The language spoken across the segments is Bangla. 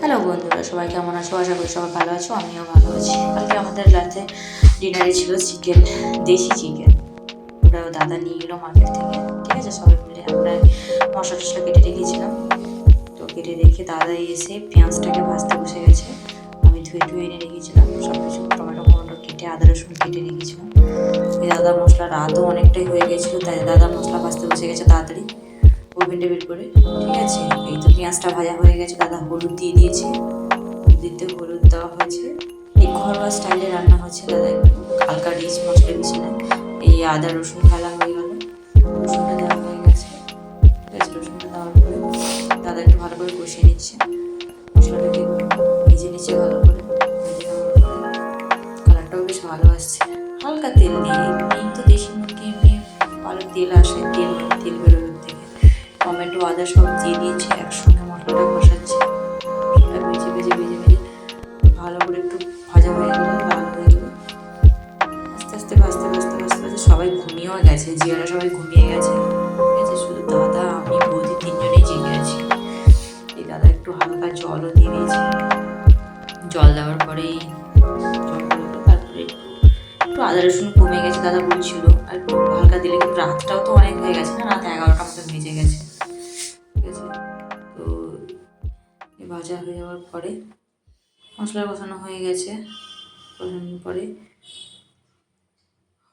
হ্যালো বন্ধুরা, সবাই কেমন আছো? আশা করি সবাই ভালো আছো, আমিও ভালো আছি। কালকে আমাদের রাতে ডিনারে ছিল চিকেন, দেশি চিকেন। ওরাও দাদা নিয়ে এলো মার্কেট থেকে, ঠিক আছে। সবাই মিলে আমরা মশলা টশলা কেটে রেখেছিলাম। তো কেটে রেখে দাদা এসে পেঁয়াজটাকে ভাজতে বসে গেছে। আমি ধুয়ে এনে রেখেছিলাম সব কিছু, টমেটো ফমেটো কেটে আদা রসুন কেটে রেখেছিলাম। ওই দাদা মশলা রাতও অনেকটাই হয়ে গেছিলো, তাই দাদা মশলা ভাজতে বসে গেছে তাড়াতাড়ি ওভেন টেবিল করে, ঠিক আছে। এই তো পেঁয়াজটা ভাজা হয়ে গেছে, দাদা হলুদ দিয়ে দিয়েছে, হলুদ দেওয়া হয়েছে। এই ঘরোয়া স্টাইলে রান্না হচ্ছে, দাদা একটু হালকা রিচ মশলা বেশি নেয়। এই আদা রসুন ফেলা হয়ে গেল, রসুনটা দেওয়া হয়ে গেছে, ঠিক আছে। রসুনটা দেওয়ার পরে দাদা একটু ভালো করে কষিয়ে নিচ্ছে, মশলাটাকে একটু ভেজে নিচ্ছে ভালো করে। ভেজে নেওয়ার পরে কালারটাও বেশ ভালো আসছে, হালকা তেল দিয়ে। এমনি তো দেশি মুরগি এমনি ভালো তেল আসে, তেল বেরোনোর থেকে। টমেটো আদা সব দিয়ে দিয়েছে, একসঙ্গে মশলাটা কষাচ্ছে। মশলাটা ভেজে ভালো করে একটু ভাজা হয়ে গেল, লাল হয়ে গেল। আস্তে আস্তে ভাজতে সবাই ঘুমিয়েও গেছে, জিয়ারা সবাই ঘুমিয়ে গেছে, ঠিক আছে। শুধু দাদা, আমি, বৌদি তিনজনেই জেগে আছি। এই দাদা একটু হালকা জলও দিয়ে দিয়েছে। জল দেওয়ার পরেই জল করলো, তারপরে একটু আদা রসুন কমে গেছে দাদা বলছিল, আর একটু হালকা দিলে। কিন্তু রাতটাও তো অনেক হয়ে গেছে না, রাত 11টার মতো বেজে গেছে, ঠিক আছে। তো ভাজা হয়ে যাওয়ার পরে মশলা কষানো হয়ে গেছে। কষানোর পরে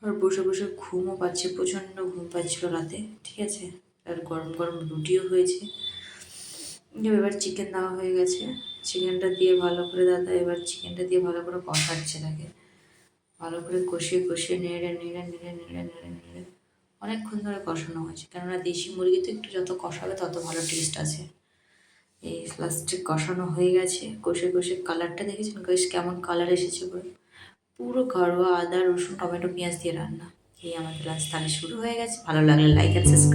আর বসে বসে ঘুমও পাচ্ছে, প্রচণ্ড ঘুম পাচ্ছিল রাতে, ঠিক আছে। আর গরম গরম রুটিও হয়েছে। এবার চিকেন দেওয়া হয়ে গেছে, চিকেনটা দিয়ে ভালো করে দাদা এবার চিকেনটা দিয়ে ভালো করে কষাচ্ছে তাকে, ভালো করে কষিয়ে নেড়ে অনেকক্ষণ ধরে কষানো হয়েছে। কেননা দেশি মুরগি তো একটু যত কষাবে তত ভালো টেস্ট আছে। এই লাস্টে কষানো হয়ে গেছে, কষে কালারটা দেখেছেন বেশ কেমন কালার এসেছে পুরো ঘরোয়া আদা রসুন টমেটো পেঁয়াজ দিয়ে রান্না। এই আমাদের লাঞ্চ তাহলে শুরু হয়ে গেছে। ভালো লাগলে লাইক অ্যান্ড সাবস্ক্রাইব।